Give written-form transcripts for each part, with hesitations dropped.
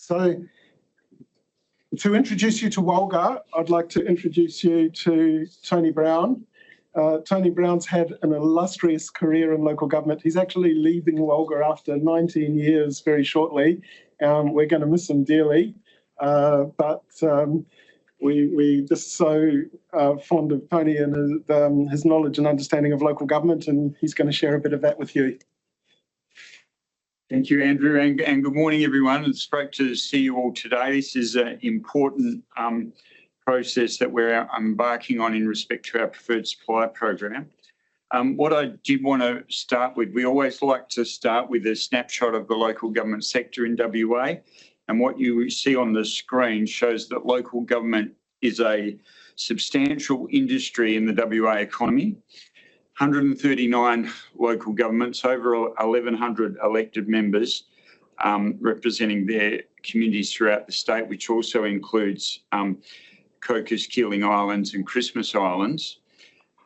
So to introduce you to WALGA, I'd like to introduce you to Tony Brown. Tony Brown's had an illustrious career in local government. He's actually leaving WALGA after 19 years very shortly. We're going to miss him dearly, but we're just so fond of Tony and his knowledge and understanding of local government, and he's going to share a bit of that with you. Thank you, Andrew, and good morning, everyone. It's great to see you all today. This is an important process that we're embarking on in respect to our preferred supplier program. What I did want to start with, we always like to start with a snapshot of the local government sector in WA, and what you see on the screen shows that local government is a substantial industry in the WA economy. 139 local governments, over 1,100 elected members representing their communities throughout the state, which also includes Cocos, Keeling Islands and Christmas Islands.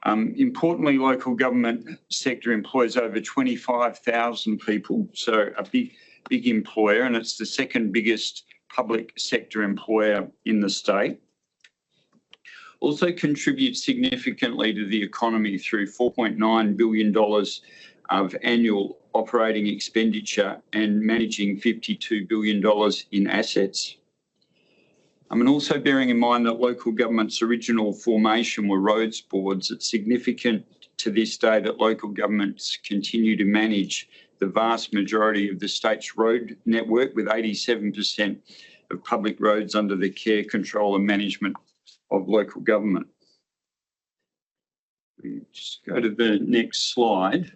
Importantly, local government sector employs over 25,000 people, so a big employer, and it's the second biggest public sector employer in the state. Also contributes significantly to the economy through $4.9 billion of annual operating expenditure and managing $52 billion in assets. And also bearing in mind that local government's original formation were roads boards, it's significant to this day that local governments continue to manage the vast majority of the state's road network, with 87% of public roads under the care, control and management of local government. We just go to the next slide.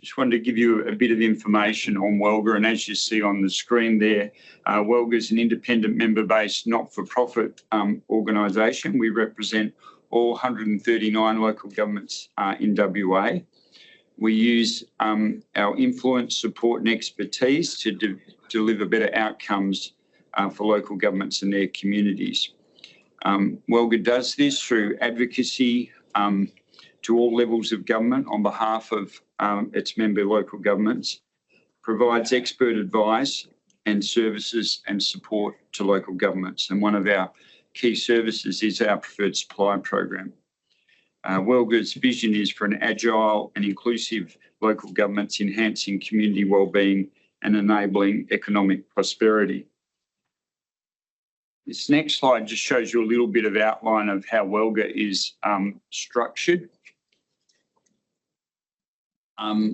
Just wanted to give you a bit of information on WALGA, and as you see on the screen there, WALGA is an independent member-based not-for-profit organisation. We represent all 139 local governments in WA. We use our influence, support and expertise to deliver better outcomes for local governments and their communities. WALGA does this through advocacy to all levels of government on behalf of its member local governments, provides expert advice and services and support to local governments. And one of our key services is our preferred supplier program. WALGA's vision is for an agile and inclusive local governments, enhancing community wellbeing and enabling economic prosperity. This next slide just shows you a little bit of outline of how WALGA is structured.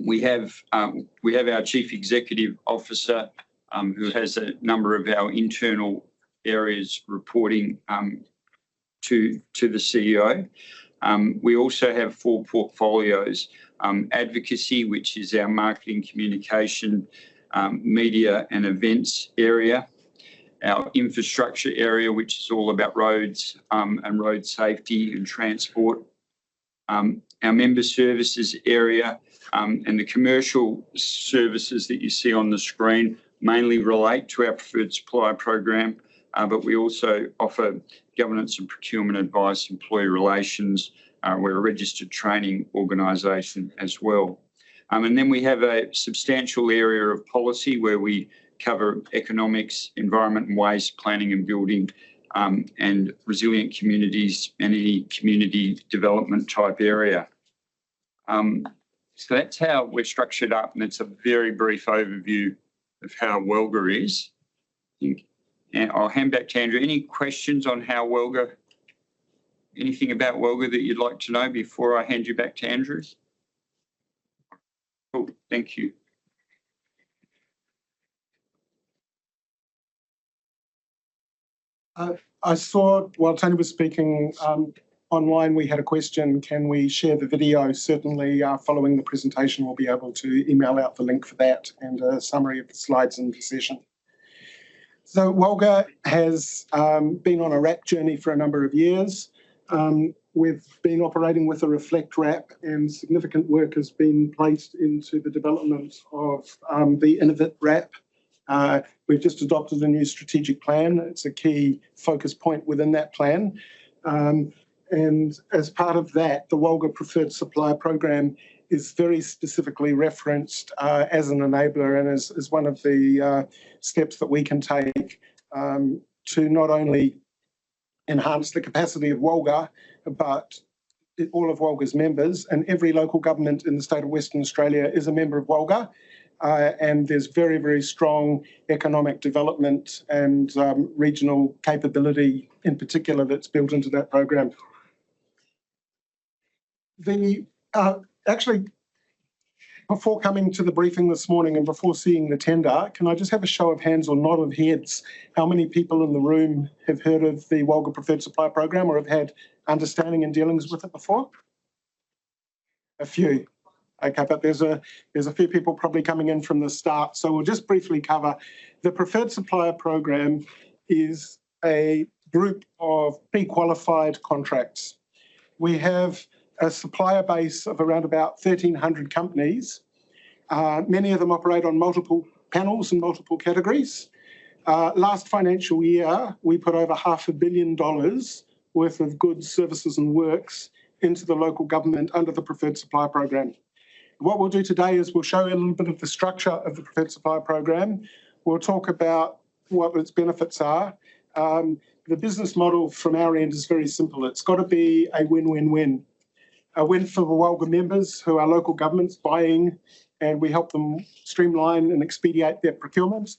We have our Chief Executive Officer who has a number of our internal areas reporting to the CEO. We also have 4 portfolios: advocacy, which is our marketing, communication, media and events area; our infrastructure area, which is all about roads and road safety and transport; our member services area, and the commercial services that you see on the screen mainly relate to our preferred supplier program, but we also offer governance and procurement advice, employee relations. We're a registered training organisation as well. And then we have a substantial area of policy where we cover economics, environment and waste, planning and building, and resilient communities and any community development type area. So that's how we're structured up, and it's a very brief overview of how WALGA is. And I'll hand back to Andrew. Any questions on how WALGA, anything about WALGA that you'd like to know before I hand you back to Andrew? Cool, thank you. I saw while Tony was speaking online, we had a question: can we share the video? Certainly, following the presentation, we'll be able to email out the link for that and a summary of the slides in the session. So WALGA has been on a RAP journey for a number of years. We've been operating with a Reflect RAP, and significant work has been placed into the development of the Innovate RAP. We've just adopted a new strategic plan. It's a key focus point within that plan. And as part of that, the WALGA Preferred Supplier Program is very specifically referenced as an enabler and is one of the steps that we can take to not only enhance the capacity of WALGA, but all of WALGA's members, and every local government in the state of Western Australia is a member of WALGA, and there's very, very strong economic development and regional capability in particular that's built into that program. Actually, before coming to the briefing this morning and before seeing the tender, can I just have a show of hands or nod of heads? How many people in the room have heard of the WALGA Preferred Supplier Program or have had understanding and dealings with it before? A few. Okay, but there's a few people probably coming in from the start. So we'll just briefly cover. The Preferred Supplier Program is a group of pre-qualified contracts. We have a supplier base of around about 1,300 companies. Many of them operate on multiple panels and multiple categories. Last financial year, we put over $500 million worth of goods, services and works into the local government under the Preferred Supplier Program. What we'll do today is we'll show you a little bit of the structure of the Preferred Supplier Program. We'll talk about what its benefits are. The business model from our end is very simple. It's got to be a win-win-win. A win for the WALGA members who are local governments buying, and we help them streamline and expedite their procurement.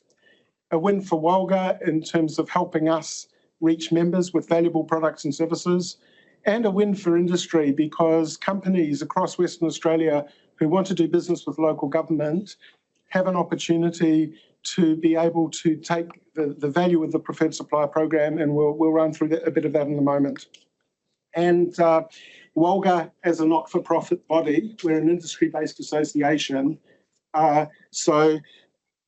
A win for WALGA in terms of helping us reach members with valuable products and services, and a win for industry because companies across Western Australia who want to do business with local government have an opportunity to be able to take the value of the Preferred Supplier Program, and we'll run through a bit of that in a moment. And WALGA, as a not-for-profit body, we're an industry-based association, so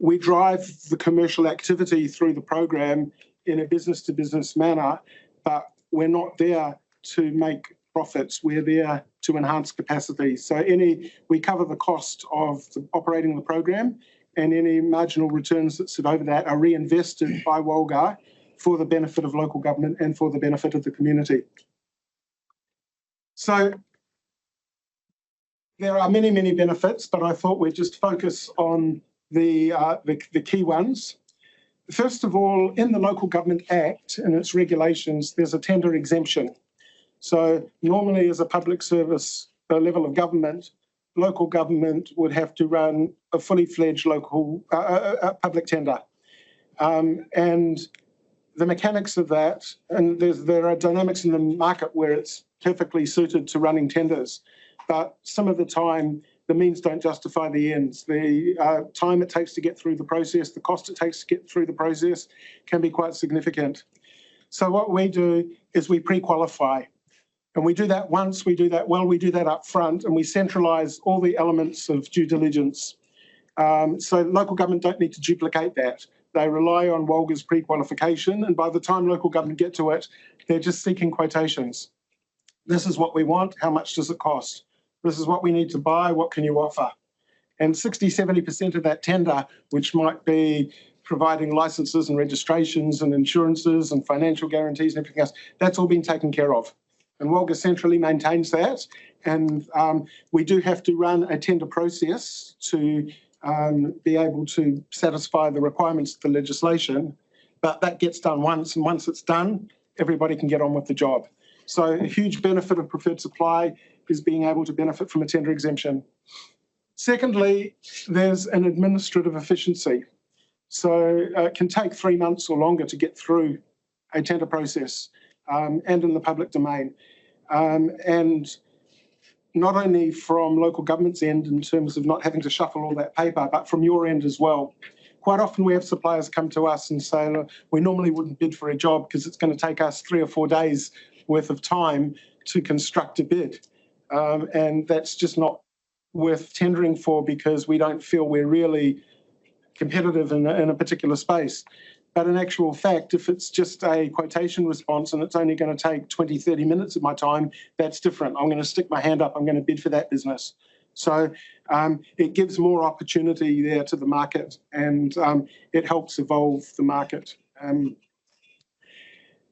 we drive the commercial activity through the program in a business-to-business manner, but we're not there to make profits. We're there to enhance capacity. So we cover the cost of operating the program, and any marginal returns that sit over that are reinvested by WALGA for the benefit of local government and for the benefit of the community. So there are many, many benefits, but I thought we'd just focus on the key ones. First of all, in the Local Government Act and its regulations, there's a tender exemption. So normally as a public service level of government, local government would have to run a fully fledged local public tender. And the mechanics of that, and there are dynamics in the market where it's perfectly suited to running tenders, but some of the time the means don't justify the ends. The time it takes to get through the process, the cost it takes to get through the process can be quite significant. So what we do is we pre-qualify, and we do that once, we do that well, we do that up front, and we centralise all the elements of due diligence. So local government don't need to duplicate that. They rely on WALGA's pre-qualification, and by the time local government get to it, they're just seeking quotations. This is what we want, how much does it cost? This is what we need to buy, what can you offer? And 60–70% of that tender, which might be providing licenses and registrations and insurances and financial guarantees and everything else, that's all been taken care of. And WALGA centrally maintains that. And we do have to run a tender process to be able to satisfy the requirements of the legislation, but that gets done once, and once it's done, everybody can get on with the job. So a huge benefit of preferred supply is being able to benefit from a tender exemption. Secondly, there's an administrative efficiency. So it can take 3 months or longer to get through a tender process and in the public domain. And not only from local government's end in terms of not having to shuffle all that paper, but from your end as well. Quite often we have suppliers come to us and say, look, we normally wouldn't bid for a job because it's going to take us 3 or 4 days worth of time to construct a bid. And that's just not worth tendering for because we don't feel we're really competitive in a particular space. But in actual fact, if it's just a quotation response and it's only going to take 20–30 minutes of my time, that's different. I'm going to stick my hand up, I'm going to bid for that business. So it gives more opportunity there to the market, and it helps evolve the market.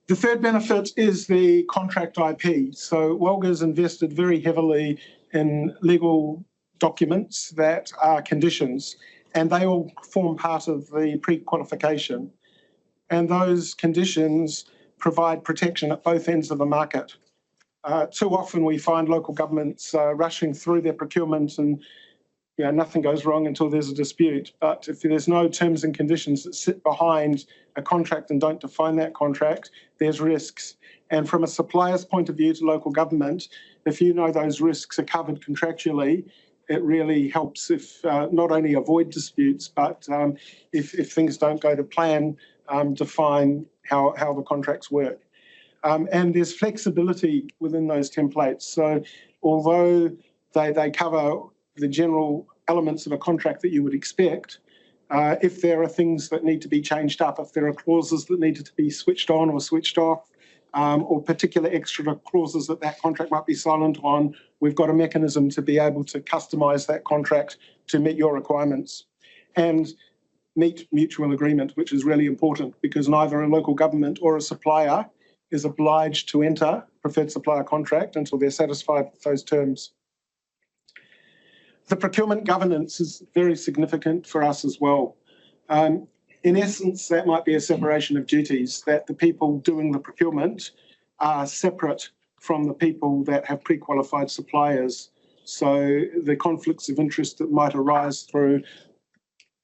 The third benefit is the contract IP. So WALGA's invested very heavily in legal documents that are conditions, and they all form part of the pre-qualification. And those conditions provide protection at both ends of the market. Too often we find local governments rushing through their procurement and nothing goes wrong until there's a dispute. But if there's no terms and conditions that sit behind a contract and don't define that contract, there's risks. And from a supplier's point of view to local government, if you know those risks are covered contractually, it really helps if not only avoid disputes, but if things don't go to plan, define how the contracts work. And there's flexibility within those templates. So although they cover the general elements of a contract that you would expect, if there are things that need to be changed up, if there are clauses that needed to be switched on or switched off, or particular extra clauses that contract might be silent on, we've got a mechanism to be able to customise that contract to meet your requirements and meet mutual agreement, which is really important because neither a local government or a supplier is obliged to enter preferred supplier contract until they're satisfied with those terms. The procurement governance is very significant for us as well. In essence, that might be a separation of duties, that the people doing the procurement are separate from the people that have pre-qualified suppliers. So the conflicts of interest that might arise through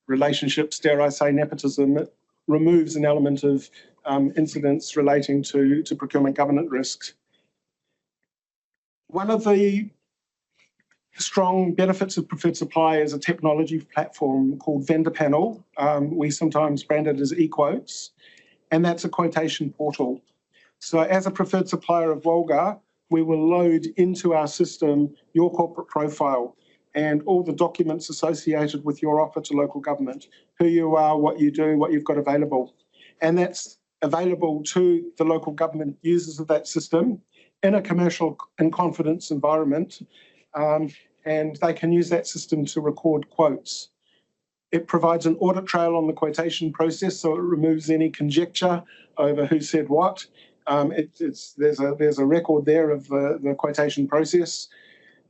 relationships, dare I say nepotism, it removes an element of incidents relating to procurement governance risks. One of the strong benefits of preferred supply is a technology platform called Vendor Panel. We sometimes brand it as eQuotes, and that's a quotation portal. So as a preferred supplier of WALGA, we will load into our system your corporate profile and all the documents associated with your offer to local government, who you are, what you do, what you've got available. And that's available to the local government users of that system in a commercial and confidence environment. And they can use that system to record quotes. It provides an audit trail on the quotation process, so it removes any conjecture over who said what. There's a record there of the quotation process.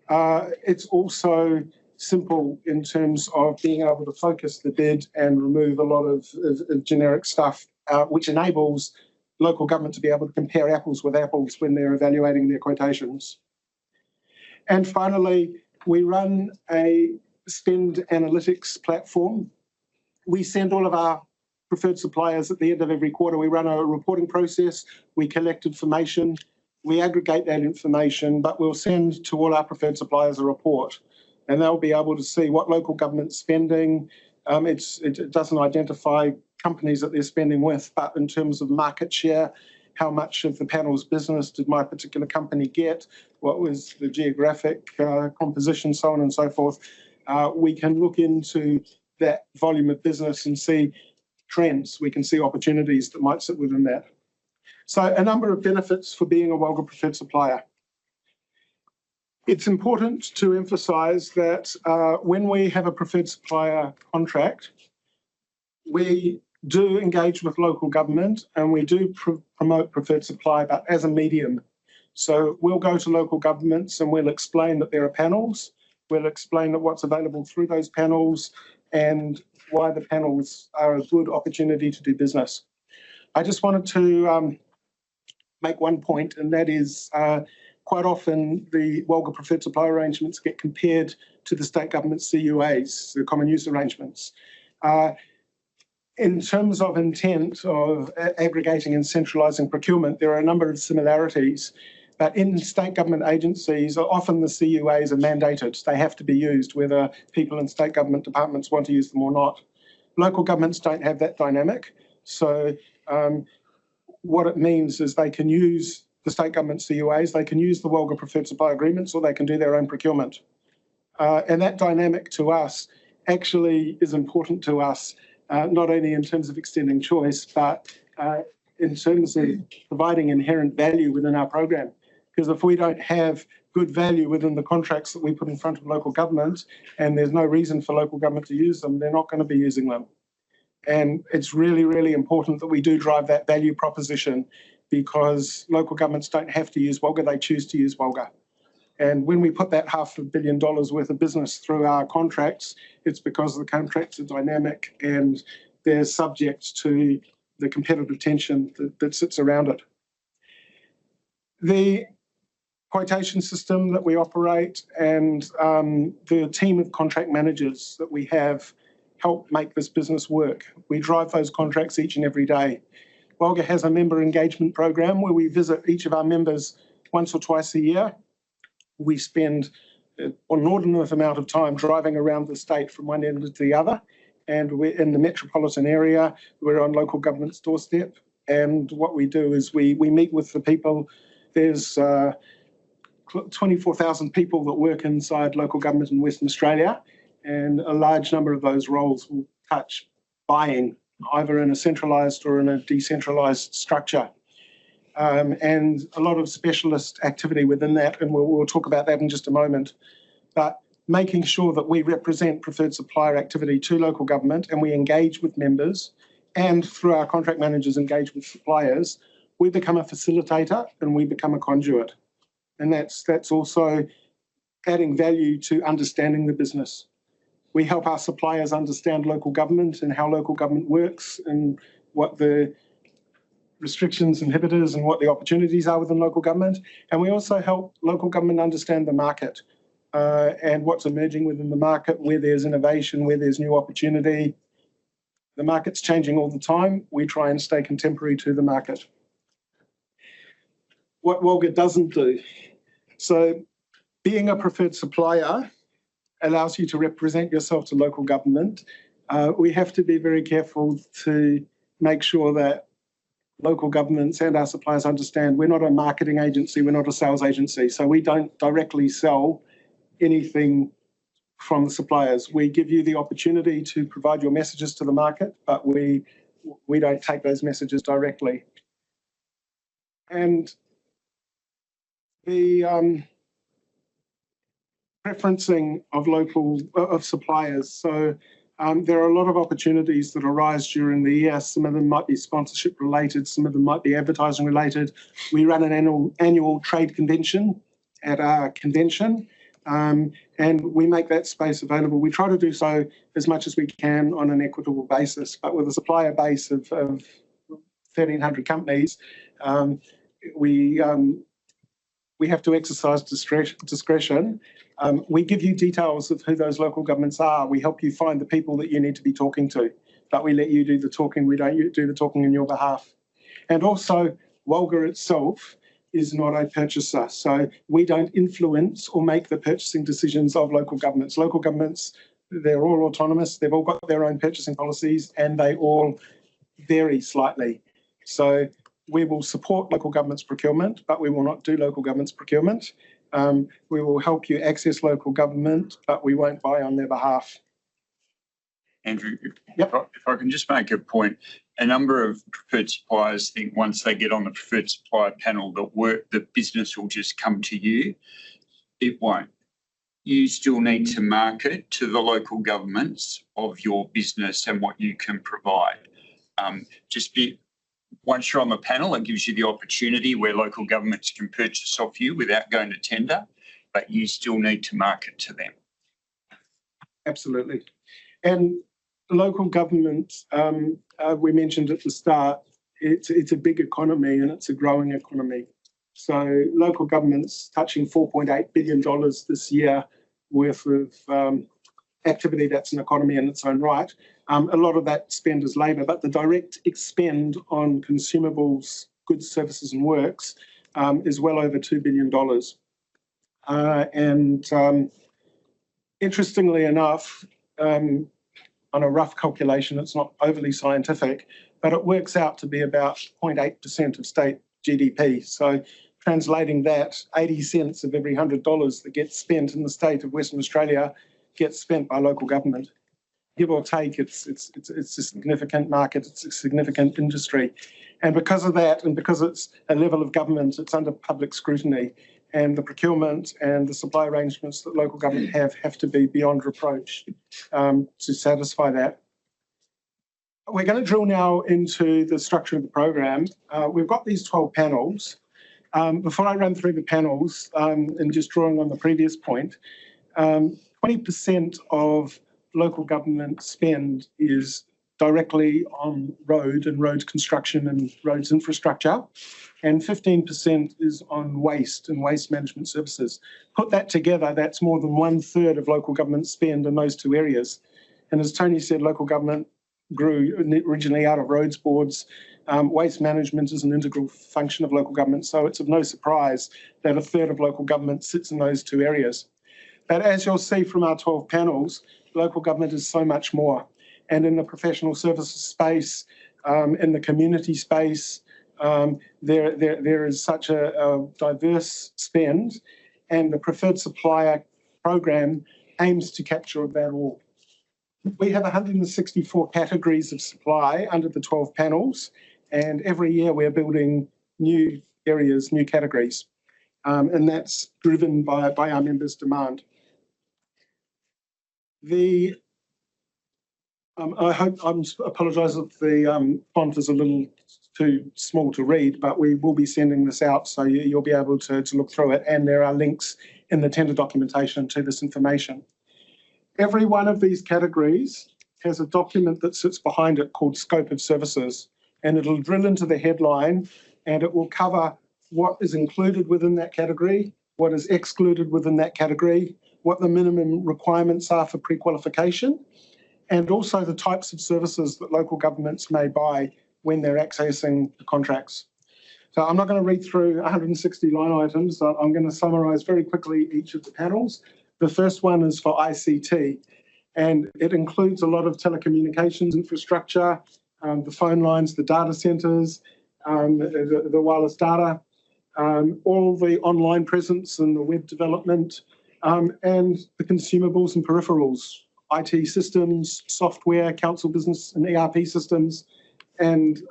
It's also simple in terms of being able to focus the bid and remove a lot of generic stuff, which enables local government to be able to compare apples with apples when they're evaluating their quotations. And finally, we run a spend analytics platform. We send all of our preferred suppliers at the end of every quarter. We run a reporting process. We collect information. We aggregate that information, but we'll send to all our preferred suppliers a report, and they'll be able to see what local government's spending. It doesn't identify companies that they're spending with, but in terms of market share, how much of the panel's business did my particular company get, what was the geographic composition, so on and so forth. We can look into that volume of business and see trends. We can see opportunities that might sit within that. So a number of benefits for being a WALGA preferred supplier. It's important to emphasise that when we have a preferred supplier contract, we do engage with local government and we do promote preferred supply, but as a medium. So we'll go to local governments and we'll explain that there are panels. We'll explain that what's available through those panels and why the panels are a good opportunity to do business. I just wanted to make one point, and that is quite often the WALGA preferred supply arrangements get compared to the state government CUAs, the common use arrangements. In terms of intent of aggregating and centralising procurement, there are a number of similarities, but in state government agencies, often the CUAs are mandated. They have to be used, whether people in state government departments want to use them or not. Local governments don't have that dynamic, so what it means is they can use the state government CUAs, they can use the WALGA preferred supply agreements, or they can do their own procurement. And that dynamic to us actually is important to us, not only in terms of extending choice, but in terms of providing inherent value within our program. Because if we don't have good value within the contracts that we put in front of local government, and there's no reason for local government to use them, they're not going to be using them. And it's really, really important that we do drive that value proposition, because local governments don't have to use WALGA, they choose to use WALGA. And when we put that $500 million worth of business through our contracts, it's because the contracts are dynamic and they're subject to the competitive tension that sits around it. The quotation system that we operate and the team of contract managers that we have help make this business work. We drive those contracts each and every day. WALGA has a member engagement program where we visit each of our members once or twice a year. We spend an inordinate amount of time driving around the state from one end to the other. And we're in the metropolitan area, we're on local government's doorstep. And what we do is we meet with the people. There's 24,000 people that work inside local government in Western Australia, and a large number of those roles will touch buying, either in a centralised or in a decentralised structure. And a lot of specialist activity within that, and we'll talk about that in just a moment. But making sure that we represent preferred supplier activity to local government and we engage with members, and through our contract managers engage with suppliers, we become a facilitator and we become a conduit. And that's also adding value to understanding the business. We help our suppliers understand local government and how local government works and what the restrictions, inhibitors, and what the opportunities are within local government. And we also help local government understand the market and what's emerging within the market, where there's innovation, where there's new opportunity. The market's changing all the time. We try and stay contemporary to the market. What WALGA doesn't do. So being a preferred supplier allows you to represent yourself to local government. We have to be very careful to make sure that local governments and our suppliers understand we're not a marketing agency, we're not a sales agency, so we don't directly sell anything from the suppliers. We give you the opportunity to provide your messages to the market, but we don't take those messages directly. And the preferencing of suppliers. So there are a lot of opportunities that arise during the year. Some of them might be sponsorship related, some of them might be advertising related. We run an annual trade convention at our convention, and we make that space available. We try to do so as much as we can on an equitable basis, but with a supplier base of 1,300 companies, we have to exercise discretion. We give you details of who those local governments are. We help you find the people that you need to be talking to, but we let you do the talking. We don't do the talking on your behalf. And also, WALGA itself is not a purchaser. So we don't influence or make the purchasing decisions of local governments. Local governments, they're all autonomous. They've all got their own purchasing policies and they all vary slightly. So we will support local government's procurement, but we will not do local government's procurement. We will help you access local government, but we won't buy on their behalf. Andrew, Yep. if I can just make a point, a number of preferred suppliers think once they get on the preferred supplier panel that the business will just come to you. It won't. You still need to market to the local governments of your business and what you can provide. Once you're on the panel, it gives you the opportunity where local governments can purchase off you without going to tender, but you still need to market to them. Absolutely. And local government, we mentioned at the start, it's a big economy and it's a growing economy. So local government's touching $4.8 billion this year worth of activity that's an economy in its own right. A lot of that spend is labour, but the direct expend on consumables, goods, services and works is well over $2 billion. Interestingly enough, on a rough calculation, it's not overly scientific, but it works out to be about 0.8% of state GDP. So translating that, 80 cents of every $100 that gets spent in the state of Western Australia gets spent by local government. Give or take, it's a significant market, it's a significant industry. And because of that, and because it's a level of government, it's under public scrutiny, and the procurement and the supply arrangements that local government have to be beyond reproach to satisfy that. We're going to drill now into the structure of the program. We've got these 12 panels, Before I run through the panels, and just drawing on the previous point, 20% of local government spend is directly on road and road construction and roads infrastructure, and 15% is on waste and waste management services. Put that together, that's more than 1/3 of local government spend in those two areas. And as Tony said, local government grew originally out of roads boards. Waste management is an integral function of local government, so it's of no surprise that 1/3 of local government sits in those two areas. But as you'll see from our 12 panels, local government is so much more. And in the professional services space, in the community space, there is such a diverse spend, and the Preferred Supplier Program aims to capture that all. We have 164 categories of supply under the 12 panels, and every year we're building new areas, new categories, and that's driven by our members' demand. I apologise if the font is a little too small to read, but we will be sending this out, so you'll be able to look through it, and there are links in the tender documentation to this information. Every one of these categories has a document that sits behind it called Scope of Services, and it'll drill into the headline, and it will cover what is included within that category, what is excluded within that category, what the minimum requirements are for pre-qualification, and also the types of services that local governments may buy when they're accessing the contracts. So I'm not going to read through 160 line items. I'm going to summarise very quickly each of the panels. The first one is for ICT, and it includes a lot of telecommunications infrastructure, the phone lines, the data centres, the wireless data, all the online presence and the web development, and the consumables and peripherals, IT systems, software, council business and ERP systems, and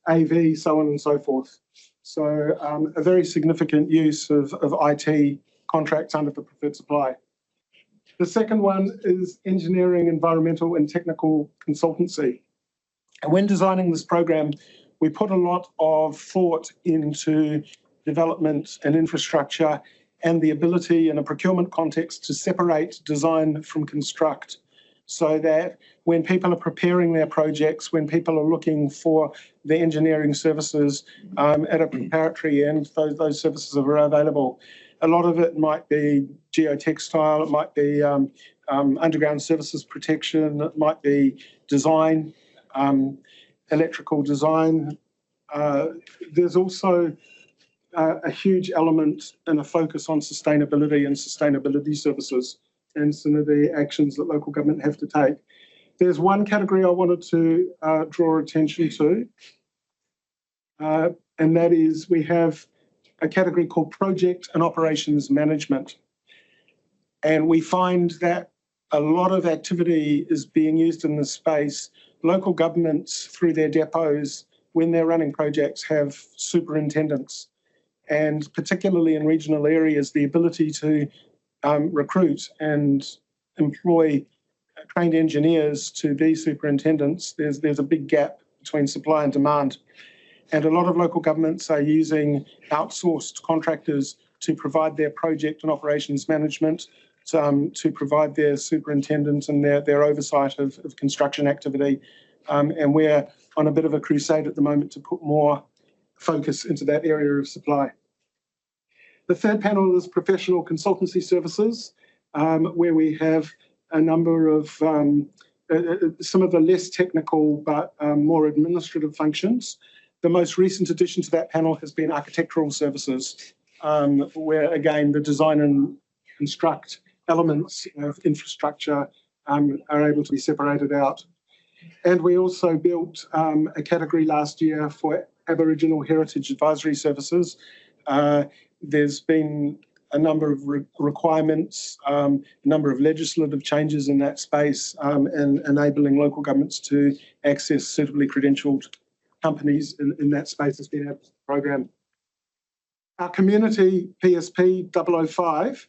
AV, so on and so forth. So a very significant use of IT contracts under the preferred supply. The second one is engineering, environmental and technical consultancy. And when designing this program, we put a lot of thought into development and infrastructure and the ability in a procurement context to separate design from construct, so that when people are preparing their projects, when people are looking for the engineering services at a preparatory end, those services are available. A lot of it might be geotextile, it might be underground services protection, it might be design, electrical design. There's also a huge element and a focus on sustainability and sustainability services and some of the actions that local government have to take. There's one category I wanted to draw attention to, and that is we have a category called project and operations management. And we find that a lot of activity is being used in this space. Local governments, through their depots, when they're running projects, have superintendents. And particularly in regional areas, the ability to recruit and employ trained engineers to be superintendents, there's a big gap between supply and demand. And a lot of local governments are using outsourced contractors to provide their project and operations management, to provide their superintendents and their oversight of construction activity. And we're on a bit of a crusade at the moment to put more focus into that area of supply. The third panel is professional consultancy services, where we have a number of some of the less technical but more administrative functions. The most recent addition to that panel has been architectural services, where again the design and construct elements of infrastructure are able to be separated out. And we also built a category last year for Aboriginal Heritage Advisory Services. There's been a number of requirements, a number of legislative changes in that space, and enabling local governments to access suitably credentialed companies in that space has been our program. Our community PSP 005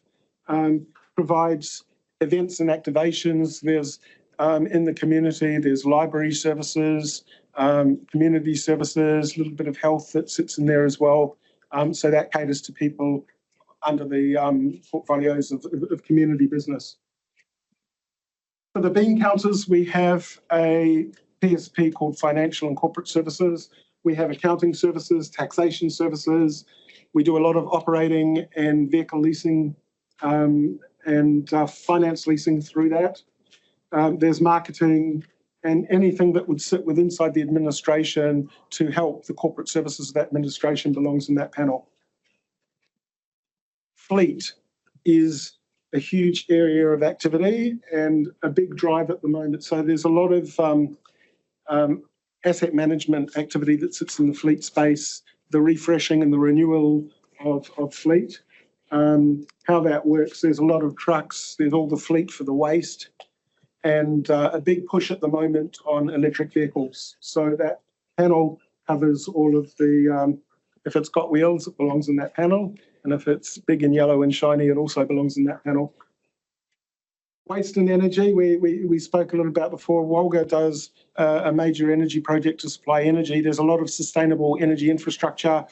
provides events and activations. There's in the community, there's library services, community services, a little bit of health that sits in there as well. So that caters to people under the portfolios of community business. For the bean counters, we have a PSP called Financial and Corporate Services. We have accounting services, taxation services. We do a lot of operating and vehicle leasing and finance leasing through that. There's marketing and anything that would sit inside the administration to help the corporate services of that administration belongs in that panel. Fleet is a huge area of activity and a big drive at the moment. So there's a lot of asset management activity that sits in the fleet space, the refreshing and the renewal of fleet. How that works, there's a lot of trucks, there's all the fleet for the waste, and a big push at the moment on electric vehicles. So that panel covers all of the, if it's got wheels, it belongs in that panel. And if it's big and yellow and shiny, it also belongs in that panel. Waste and energy, we spoke a little about before. WALGA does a major energy project to supply energy. There's a lot of sustainable energy infrastructure,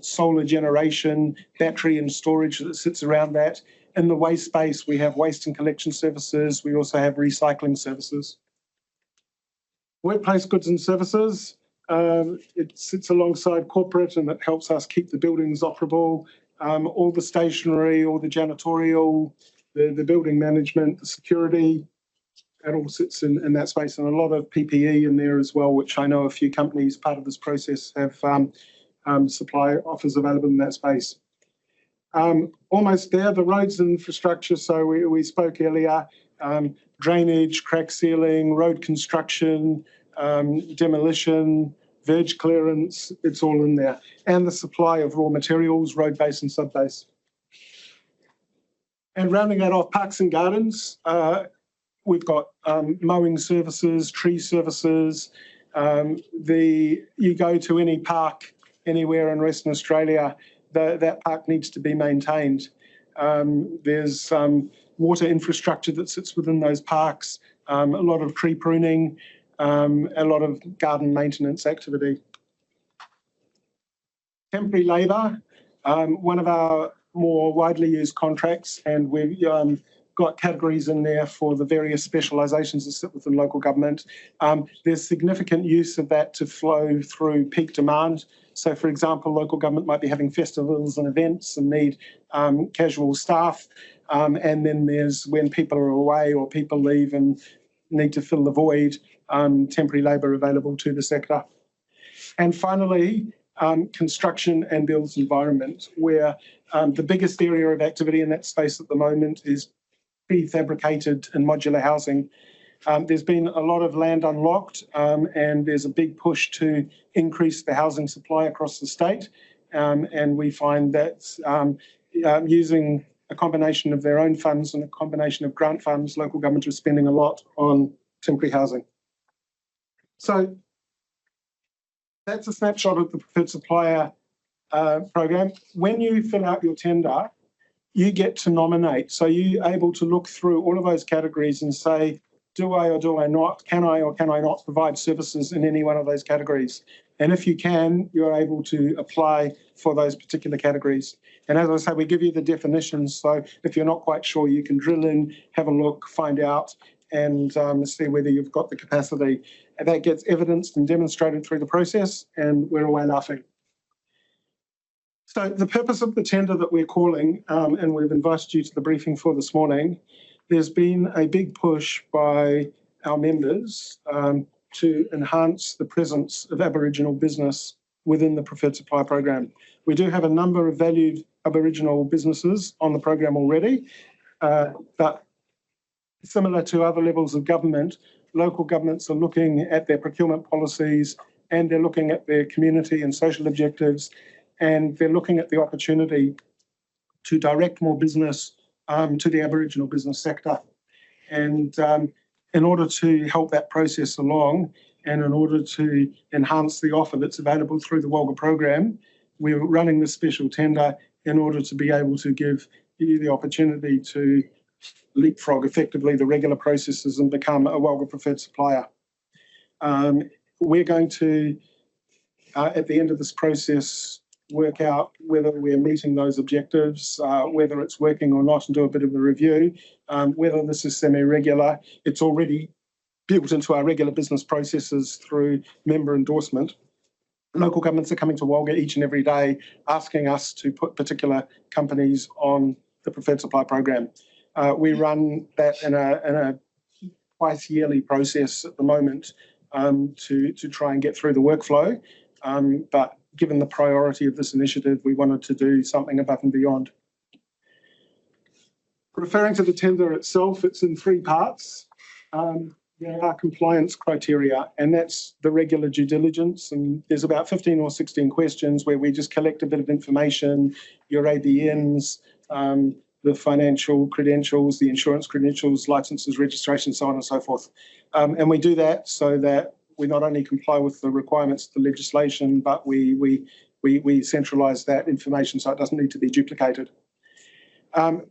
solar generation, battery and storage that sits around that. In the waste space, we have waste and collection services. We also have recycling services. Workplace goods and services, it sits alongside corporate and it helps us keep the buildings operable. All the stationery, all the janitorial, the building management, the security, it all sits in that space, and a lot of PPE in there as well, which I know a few companies part of this process have supply offers available in that space. Almost there, the roads and infrastructure, so we spoke earlier, drainage, crack sealing, road construction, demolition, verge clearance, it's all in there. And the supply of raw materials, road base and sub base. And rounding that off, parks and gardens, we've got mowing services, tree services. You go to any park anywhere in Western Australia, that park needs to be maintained. There's water infrastructure that sits within those parks, a lot of tree pruning, a lot of garden maintenance activity. Temporary labour, one of our more widely used contracts, and we've got categories in there for the various specialisations that sit within local government. There's significant use of that to flow through peak demand. So, for example, local government might be having festivals and events and need casual staff. And then there's when people are away or people leave and need to fill the void, temporary labour available to the sector. And finally, construction and built environment, where the biggest area of activity in that space at the moment is prefabricated and modular housing. There's been a lot of land unlocked, and there's a big push to increase the housing supply across the state. And we find that using a combination of their own funds and a combination of grant funds, local government are spending a lot on temporary housing. So that's a snapshot of the Preferred Supplier Program. When you fill out your tender, you get to nominate. So you're able to look through all of those categories and say, do I or do I not, can I or can I not provide services in any one of those categories? And if you can, you're able to apply for those particular categories. And as I say, we give you the definitions. So if you're not quite sure, you can drill in, have a look, find out, and see whether you've got the capacity. And that gets evidenced and demonstrated through the process, and we're away laughing. So the purpose of the tender that we're calling, and we've invited you to the briefing for this morning, there's been a big push by our members to enhance the presence of Aboriginal business within the Preferred Supplier Program. We do have a number of valued Aboriginal businesses on the program already, but similar to other levels of government, local governments are looking at their procurement policies and they're looking at their community and social objectives, and they're looking at the opportunity to direct more business to the Aboriginal business sector. And in order to help that process along and in order to enhance the offer that's available through the WALGA program, we're running this special tender in order to be able to give you the opportunity to leapfrog effectively the regular processes and become a WALGA Preferred Supplier. We're going to, at the end of this process, work out whether we're meeting those objectives, whether it's working or not, and do a bit of a review, whether this is semi-regular. It's already built into our regular business processes through member endorsement. Local governments are coming to WALGA each and every day asking us to put particular companies on the Preferred Supply Program. We run that in a twice yearly process at the moment to try and get through the workflow. But given the priority of this initiative, we wanted to do something above and beyond. Referring to the tender itself, it's in 3 parts. There are compliance criteria, and that's the regular due diligence. And there's about 15 or 16 questions where we just collect a bit of information, your ABNs, the financial credentials, the insurance credentials, licenses, registration, so on and so forth. And we do that so that we not only comply with the requirements of the legislation, but we centralise that information so it doesn't need to be duplicated.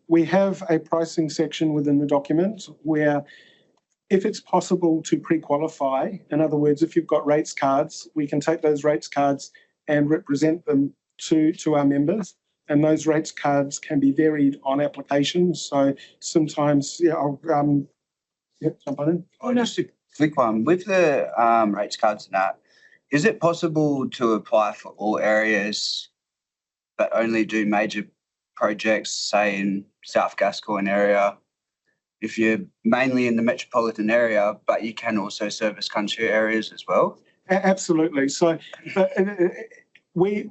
We have a pricing section within the document where, if it's possible to pre-qualify, in other words, if you've got rates cards, we can take those rates cards and represent them to our members. And those rates cards can be varied on applications. So sometimes, I'll jump on in. Oh, just a quick one. With the rates cards and that, is it possible to apply for all areas but only do major projects, say in South Gascoyne area, if you're mainly in the metropolitan area, but you can also service country areas as well? Absolutely. So we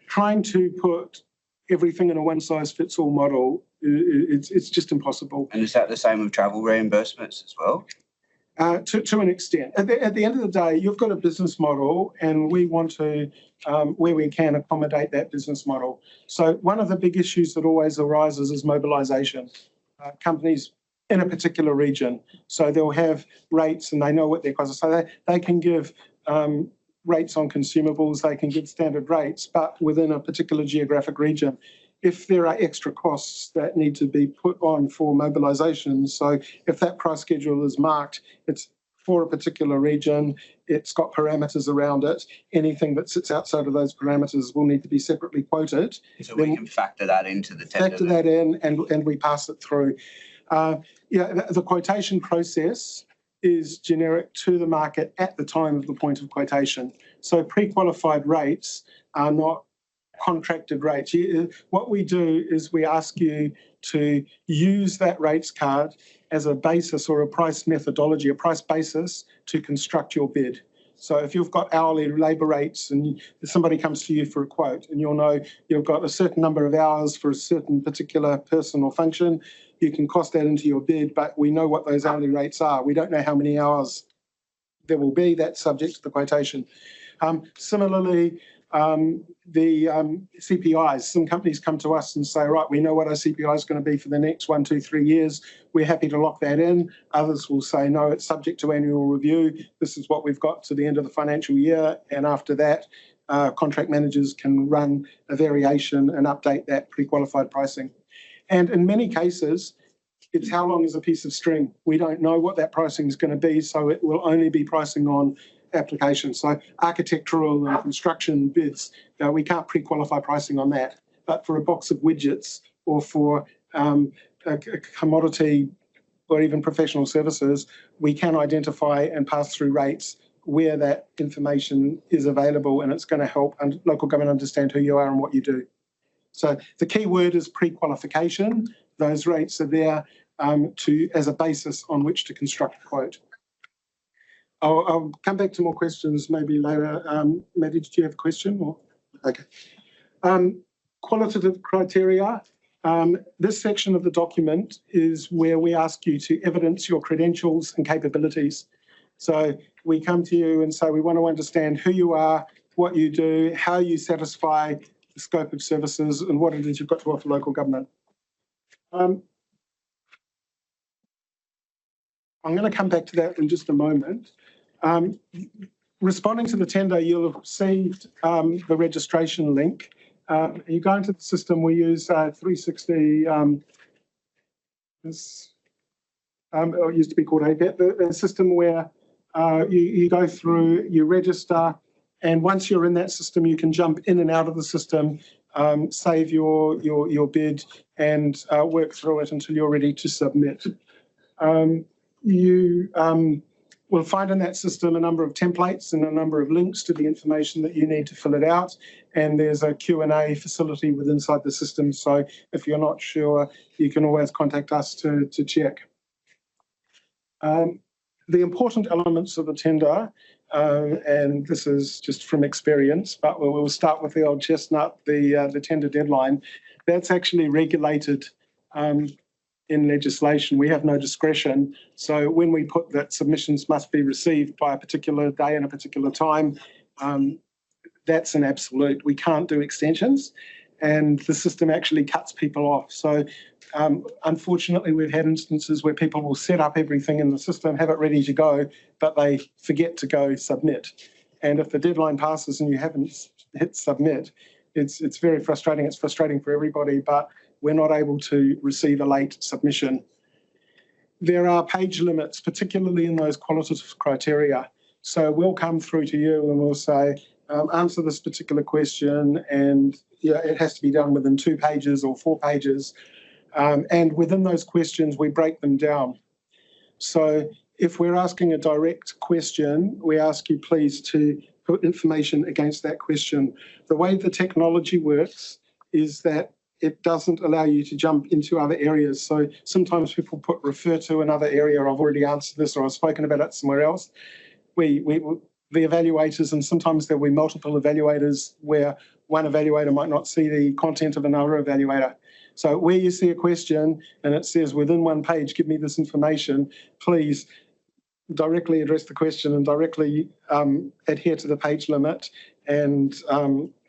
trying to put everything in a one-size-fits-all model, it's just impossible. And is that the same with travel reimbursements as well? To an extent. At the end of the day, you've got a business model, and we want to, where we can, accommodate that business model. So one of the big issues that always arises is mobilisation. Companies in a particular region, so they'll have rates and they know what their costs are. So they can give rates on consumables, they can give standard rates, but within a particular geographic region, if there are extra costs that need to be put on for mobilisation, so if that price schedule is marked, it's for a particular region, it's got parameters around it, anything that sits outside of those parameters will need to be separately quoted. So we can factor that into the tender. Factor that in and we pass it through. The quotation process is generic to the market at the time of the point of quotation. So pre-qualified rates are not contracted rates. What we do is we ask you to use that rates card as a basis or a price methodology, a price basis to construct your bid. So if you've got hourly labour rates and somebody comes to you for a quote and you'll know you've got a certain number of hours for a certain particular person or function, you can cost that into your bid, but we know what those hourly rates are. We don't know how many hours there will be. That's subject to the quotation. Similarly, the CPIs, some companies come to us and say, right, we know what our CPI is going to be for the next 1, 2, 3 years. We're happy to lock that in. Others will say, no, it's subject to annual review. This is what we've got to the end of the financial year. And after that, contract managers can run a variation and update that pre-qualified pricing. And in many cases, it's how long is a piece of string. We don't know what that pricing is going to be, so it will only be pricing on applications. So architectural and construction bids, we can't pre-qualify pricing on that. But for a box of widgets or for a commodity or even professional services, we can identify and pass through rates where that information is available, and it's going to help local government understand who you are and what you do. So the key word is pre-qualification. Those rates are there as a basis on which to construct a quote. I'll come back to more questions maybe later. Maddie, did you have a question? Or? Okay. Qualitative criteria. This section of the document is where we ask you to evidence your credentials and capabilities. So we come to you and say we want to understand who you are, what you do, how you satisfy the scope of services, and what it is you've got to offer local government. I'm going to come back to that in just a moment. Responding to the tender, you'll have received the registration link. You go into the system, we use 360, it used to be called APET, the system where you go through, you register, And once you're in that system, you can jump in and out of the system, save your bid, and work through it until you're ready to submit. You will find in that system a number of templates and a number of links to the information that you need to fill it out. And there's a Q&A facility within inside the system. So if you're not sure, you can always contact us to check. The important elements of the tender, and this is just from experience, but we'll start with the old chestnut, the tender deadline. That's actually regulated in legislation. We have no discretion. So when we put that submissions must be received by a particular day and a particular time, that's an absolute. We can't do extensions, and the system actually cuts people off. So unfortunately, we've had instances where people will set up everything in the system, have it ready to go, but they forget to go submit. And if the deadline passes and you haven't hit submit, it's very frustrating. It's frustrating for everybody, but we're not able to receive a late submission. There are page limits, particularly in those qualitative criteria. So we'll come through to you and we'll say, answer this particular question, and it has to be done within 2 pages or 4 pages. And within those questions, we break them down. So if we're asking a direct question, we ask you please to put information against that question. The way the technology works is that it doesn't allow you to jump into other areas. So sometimes people put refer to another area, I've already answered this, or I've spoken about it somewhere else. The evaluators, and sometimes there'll be multiple evaluators where one evaluator might not see the content of another evaluator. So where you see a question and it says within 1 page, give me this information, please directly address the question and directly adhere to the page limit and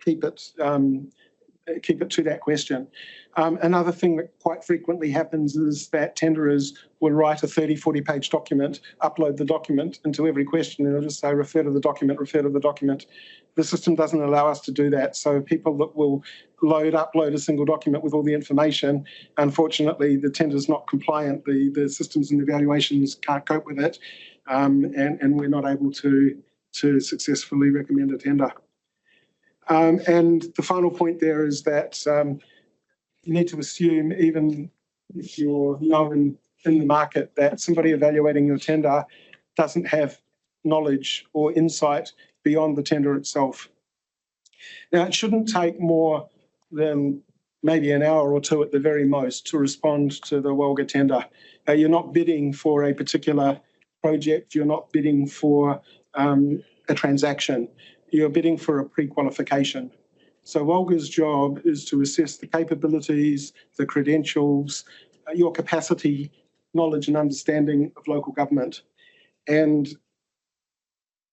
keep it to that question. Another thing that quite frequently happens is that tenderers will write a 30, 40-page document, upload the document into every question, and it'll just say, refer to the document, refer to the document. The system doesn't allow us to do that. So people that will upload a single document with all the information, unfortunately, the tender's not compliant. The systems and evaluations can't cope with it, and we're not able to successfully recommend a tender. And the final point there is that you need to assume, even if you're known in the market, that somebody evaluating your tender doesn't have knowledge or insight beyond the tender itself. Now, it shouldn't take more than maybe an hour or 2 at the very most to respond to the WALGA tender. You're not bidding for a particular project. You're not bidding for a transaction. You're bidding for a pre-qualification. So WALGA's job is to assess the capabilities, the credentials, your capacity, knowledge and understanding of local government. And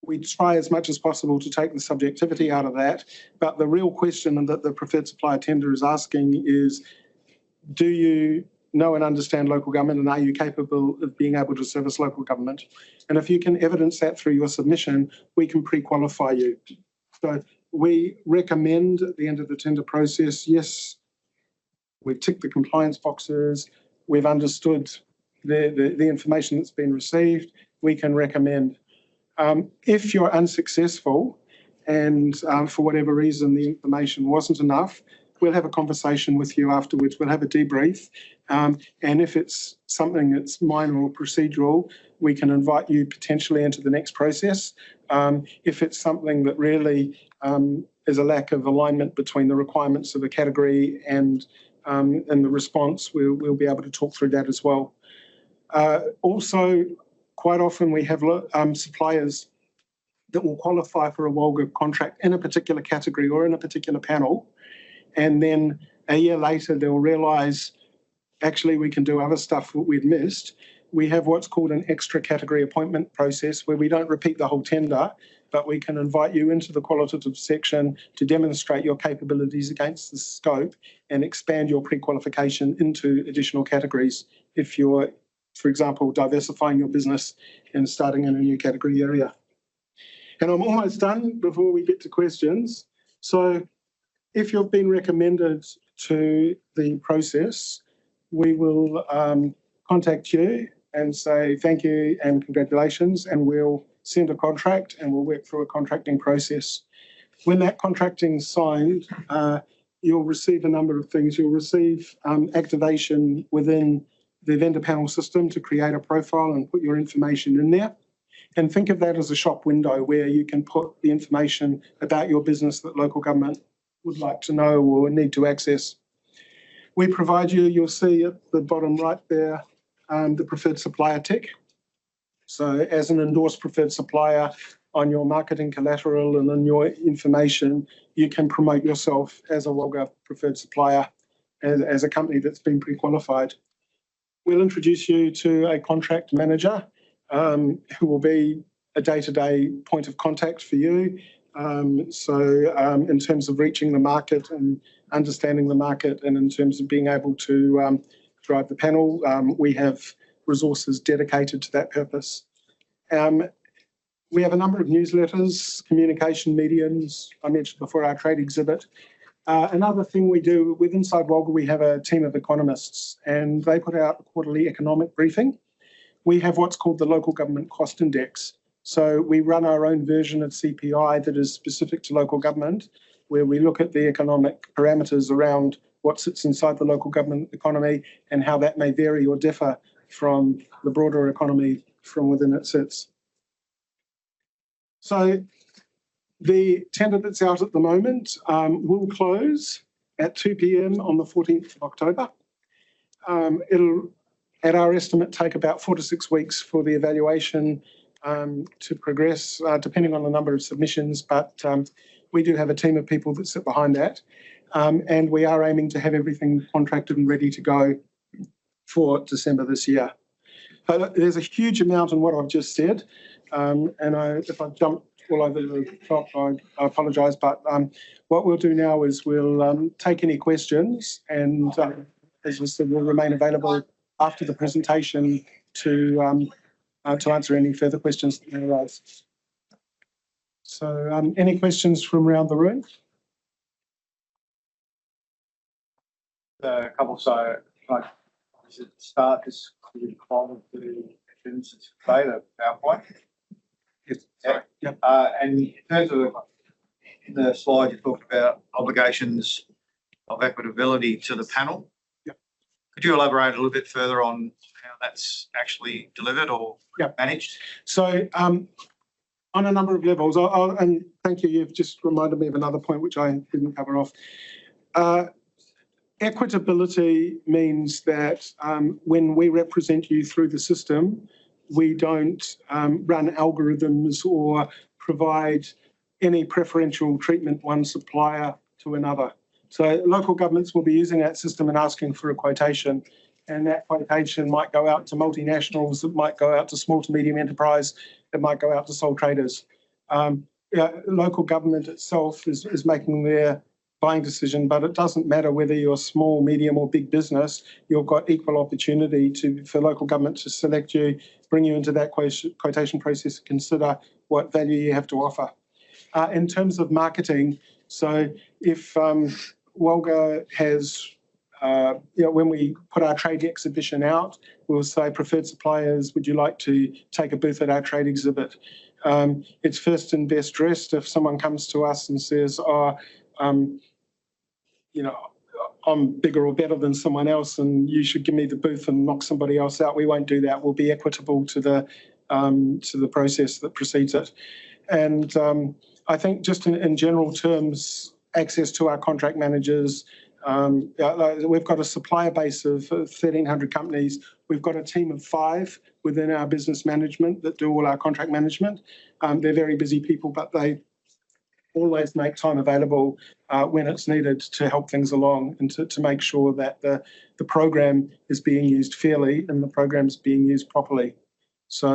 we try as much as possible to take the subjectivity out of that. But the real question that the preferred supplier tender is asking is, do you know and understand local government, and are you capable of being able to service local government? And if you can evidence that through your submission, we can pre-qualify you. So we recommend at the end of the tender process, yes, we've ticked the compliance boxes, we've understood the information that's been received, we can recommend. If you're unsuccessful and for whatever reason the information wasn't enough, we'll have a conversation with you afterwards. We'll have a debrief. And if it's something that's minor or procedural, we can invite you potentially into the next process. If it's something that really is a lack of alignment between the requirements of a category and the response, we'll be able to talk through that as well. Also, quite often we have suppliers that will qualify for a WALGA contract in a particular category or in a particular panel, and then a year later they'll realise, actually we can do other stuff that we'd missed. We have what's called an extra category appointment process where we don't repeat the whole tender, but we can invite you into the qualitative section to demonstrate your capabilities against the scope and expand your pre-qualification into additional categories if you're, for example, diversifying your business and starting in a new category area. And I'm almost done before we get to questions. So if you've been recommended to the process, we will contact you and say thank you and congratulations, and we'll send a contract and we'll work through a contracting process. When that contracting's signed, you'll receive a number of things. You'll receive activation within the vendor panel system to create a profile and put your information in there. And think of that as a shop window where you can put the information about your business that local government would like to know or need to access. We provide you, you'll see at the bottom right there, the preferred supplier tick. So as an endorsed preferred supplier on your marketing collateral and on your information, you can promote yourself as a WALGA preferred supplier, as a company that's been pre-qualified. We'll introduce you to a contract manager who will be a day-to-day point of contact for you. In terms of reaching the market and understanding the market, and in terms of being able to drive the panel, we have resources dedicated to that purpose. We have a number of newsletters, communication mediums. I mentioned before our trade exhibit. Another thing we do with inside WALGA, we have a team of economists, and they put out a quarterly economic briefing. We have what's called the Local Government Cost Index. So we run our own version of CPI that is specific to local government, where we look at the economic parameters around what sits inside the local government economy and how that may vary or differ from the broader economy from within it sits. So the tender that's out at the moment will close at 2 p.m. on the 14th of October. It'll, at our estimate, take about 4 to 6 weeks for the evaluation to progress, depending on the number of submissions, but we do have a team of people that sit behind that. And we are aiming to have everything contracted and ready to go for December this year. There's a huge amount in what I've just said, and if I jumped all over the top, I apologise, but what we'll do now is we'll take any questions, and as I said, we'll remain available after the presentation to answer any further questions that may arise. So any questions from around the room? A couple. So like, start this column to the data PowerPoint. Yes. Sorry. Yep. And in terms of the slide, you talked about obligations of equitability to the panel. Yep. Could you elaborate a little bit further on how that's actually delivered or managed? So on a number of levels, and thank you, you've just reminded me of another point which I didn't cover off. Equitability means that when we represent you through the system, we don't run algorithms or provide any preferential treatment one supplier to another. So local governments will be using that system and asking for a quotation, and that quotation might go out to multinationals, it might go out to small to medium enterprise, it might go out to sole traders. Local government itself is making their buying decision, but it doesn't matter whether you're small, medium or big business, you've got equal opportunity for local government to select you, bring you into that quotation process, consider what value you have to offer. In terms of marketing, so if WALGA has, when we put our trade exhibition out, we'll say, preferred suppliers, would you like to take a booth at our trade exhibit? It's first and best dressed. If someone comes to us and says, I'm bigger or better than someone else and you should give me the booth and knock somebody else out, we won't do that. We'll be equitable to the process that precedes it. And I think just in general terms, access to our contract managers, we've got a supplier base of 1,300 companies. We've got a team of 5 within our business management that do all our contract management. They're very busy people, but they always make time available when it's needed to help things along and to make sure that the program is being used fairly and the program is being used properly. So,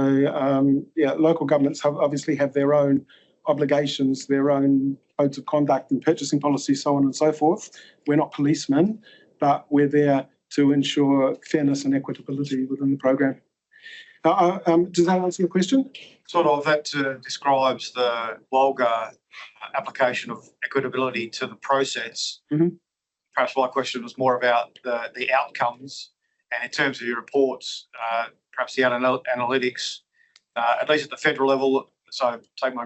local governments obviously have their own obligations, their own codes of conduct and purchasing policy, so on and so forth. We're not policemen, but we're there to ensure fairness and equitability within the program. Does that answer your question? Sort of, that describes the WALGA application of equitability to the process. Mm-hmm. Perhaps my question was more about the outcomes, and in terms of your reports, perhaps the analytics, at least at the federal level. So take my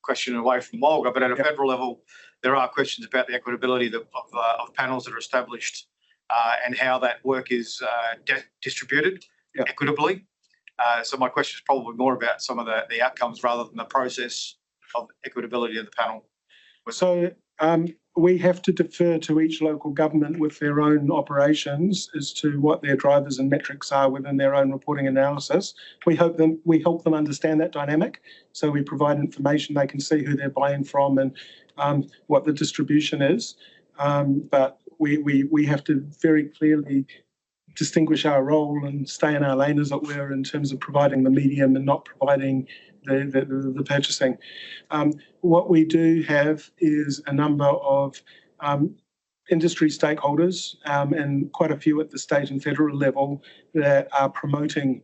question away from WALGA, but at a federal level, there are questions about the equitability of panels that are established and how that work is distributed equitably. So my question is probably more about some of the outcomes rather than the process of equitability of the panel. So we have to defer to each local government with their own operations as to what their drivers and metrics are within their own reporting analysis. We help them understand that dynamic. So we provide information, they can see who they're buying from and what the distribution is. But we have to very clearly distinguish our role and stay in our lane, as it were, in terms of providing the medium and not providing the purchasing. What we do have is a number of industry stakeholders and quite a few at the state and federal level that are promoting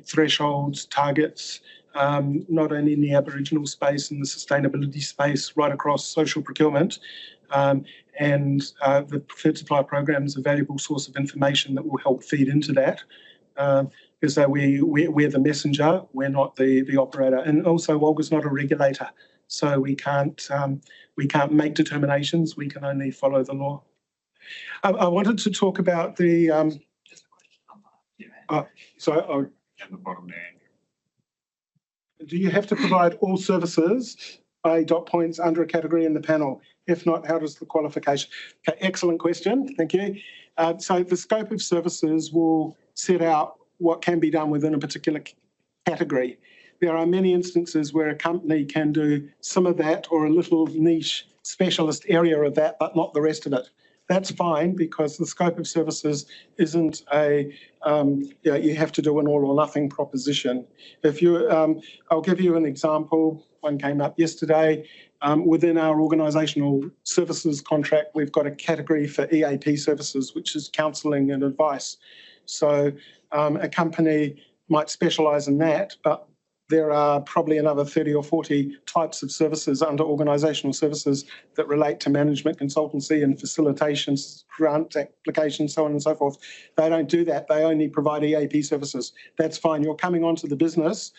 thresholds, targets, not only in the Aboriginal space and the sustainability space, right across social procurement. And the Preferred Supplier Program is a valuable source of information that will help feed into that. Because we're the messenger, we're not the operator. And also WALGA's not a regulator, so we can't make determinations, we can only follow the law. I wanted to talk about the... At the bottom there. Do you have to provide all services by dot points under a category in the panel? If not, how does the qualification? Okay, excellent question, thank you. So the scope of services will set out what can be done within a particular category. There are many instances where a company can do some of that or a little niche specialist area of that, but not the rest of it. That's fine, because the scope of services isn't you have to do an all or nothing proposition. If you, I'll give you an example. One came up yesterday. Within our organisational services contract, we've got a category for EAP services, which is counselling and advice. So a company might specialise in that, but there are probably another 30 or 40 types of services under organisational services that relate to management consultancy and facilitations, grant applications, so on and so forth. They don't do that. They only provide EAP services. That's fine. You're coming onto the business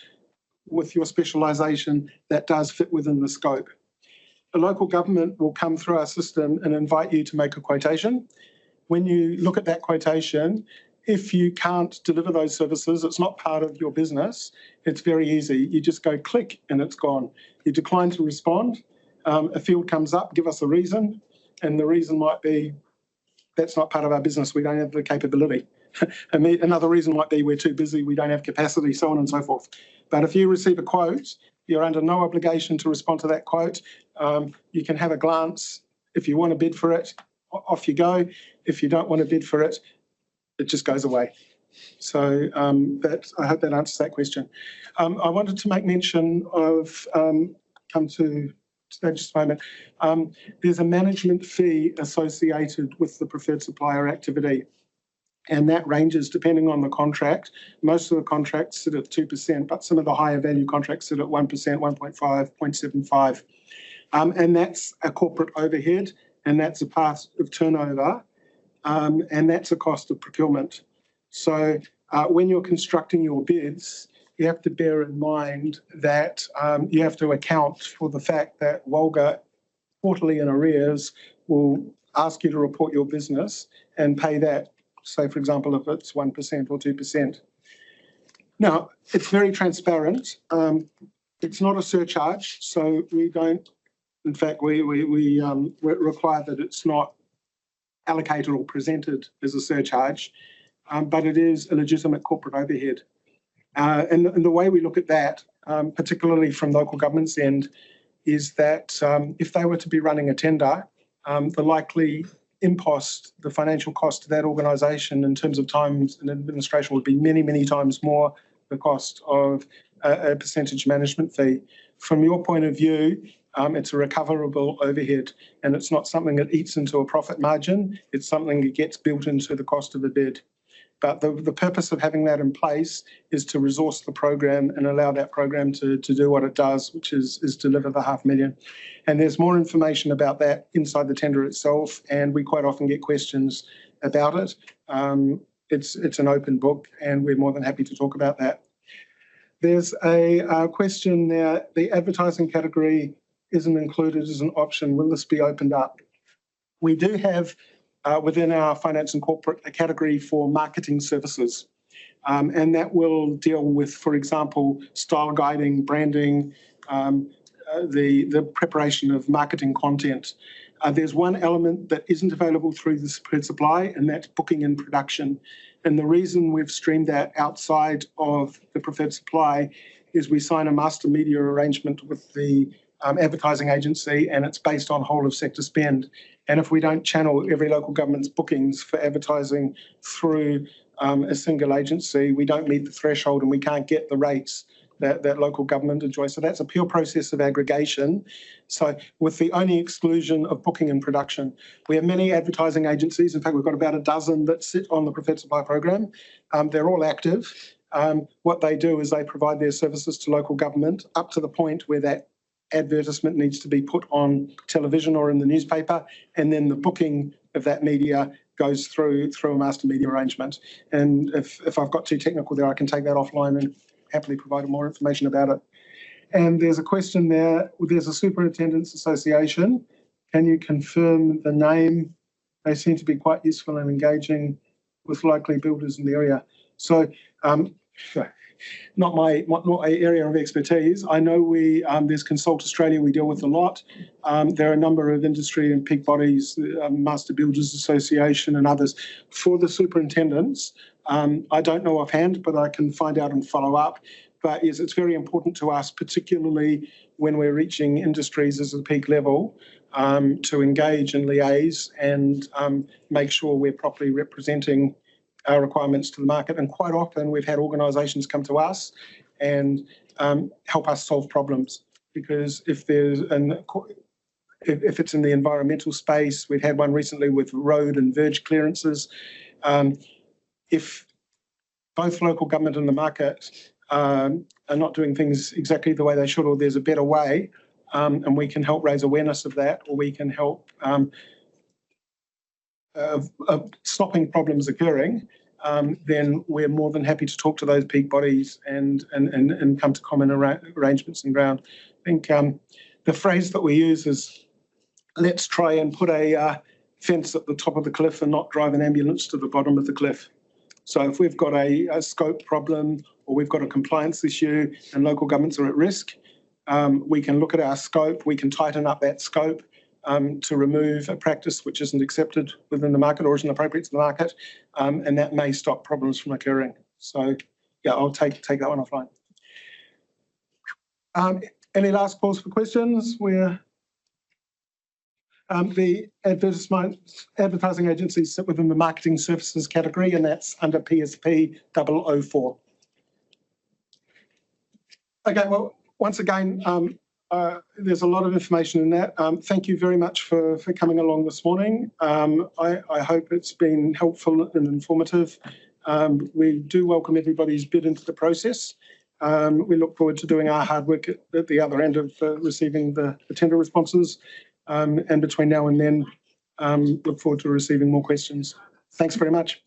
with your specialisation that does fit within the scope. The local government will come through our system and invite you to make a quotation. When you look at that quotation, if you can't deliver those services, it's not part of your business, it's very easy. You just go click and it's gone. You decline to respond. A field comes up, give us a reason, and the reason might be that's not part of our business, we don't have the capability. Another reason might be we're too busy, we don't have capacity, so on and so forth. But if you receive a quote, you're under no obligation to respond to that quote. You can have a glance. If you want to bid for it, off you go. If you don't want to bid for it, it just goes away. So I hope that answers that question. I wanted to make mention of, come to just a moment, there's a management fee associated with the preferred supplier activity. And that ranges depending on the contract. Most of the contracts sit at 2%, but some of the higher value contracts sit at 1%, 1.5, 0.75. And that's a corporate overhead, and that's a part of turnover, and that's a cost of procurement. So when you're constructing your bids, you have to bear in mind that you have to account for the fact that WALGA quarterly in arrears will ask you to report your business and pay that. Say, for example, if it's 1% or 2%. Now, it's very transparent. It's not a surcharge, so we don't, in fact, we require that it's not allocated or presented as a surcharge, but it is a legitimate corporate overhead. And the way we look at that, particularly from local government's end, is that if they were to be running a tender, the likely impost, the financial cost to that organisation in terms of times and administration would be many, many times more the cost of a percentage management fee. From your point of view, it's a recoverable overhead, and it's not something that eats into a profit margin. It's something that gets built into the cost of the bid. But the purpose of having that in place is to resource the program and allow that program to do what it does, which is deliver the $500,000. And there's more information about that inside the tender itself, and we quite often get questions about it. It's an open book, and we're more than happy to talk about that. There's a question there. The advertising category isn't included as an option. Will this be opened up? We do have within our finance and corporate a category for marketing services. And that will deal with, for example, style guiding, branding, the preparation of marketing content. There's one element that isn't available through the preferred supply, and that's booking and production. And the reason we've streamed that outside of the preferred supply is we sign a master media arrangement with the advertising agency, and it's based on whole of sector spend. And if we don't channel every local government's bookings for advertising through a single agency, we don't meet the threshold and we can't get the rates that local government enjoys. So that's a pure process of aggregation. So with the only exclusion of booking and production, we have many advertising agencies. In fact, we've got about a dozen that sit on the Preferred Supply Program. They're all active. What they do is they provide their services to local government up to the point where that advertisement needs to be put on television or in the newspaper, and then the booking of that media goes through a master media arrangement. And if I've got too technical there, I can take that offline and happily provide more information about it. And there's a question there. There's a Superintendents Association. Can you confirm the name? They seem to be quite useful in engaging with likely builders in the area. So not my area of expertise. I know there's Consult Australia we deal with a lot. There are a number of industry and peak bodies, Master Builders Association and others. For the superintendents, I don't know offhand, but I can find out and follow up. But yes, it's very important to us, particularly when we're reaching industries as a peak level, to engage and liaise and make sure we're properly representing our requirements to the market. And quite often we've had organisations come to us and help us solve problems, because if it's in the environmental space, we've had one recently with road and verge clearances. If both local government and the market are not doing things exactly the way they should, or there's a better way, and we can help raise awareness of that, or we can help stopping problems occurring, then we're more than happy to talk to those peak bodies and come to common arrangements and ground. I think the phrase that we use is, let's try and put a fence at the top of the cliff and not drive an ambulance to the bottom of the cliff. So if we've got a scope problem, or we've got a compliance issue and local governments are at risk, we can look at our scope, we can tighten up that scope to remove a practice which isn't accepted within the market or isn't appropriate to the market, and that may stop problems from occurring. So yeah, I'll take that one offline. Any last calls for questions? The advertising agencies sit within the marketing services category, and that's under PSP 004. Okay, well, once again, there's a lot of information in that. Thank you very much for coming along this morning. I hope it's been helpful and informative. We do welcome everybody's bid into the process. We look forward to doing our hard work at the other end of receiving the tender responses. And between now and then, look forward to receiving more questions. Thanks very much.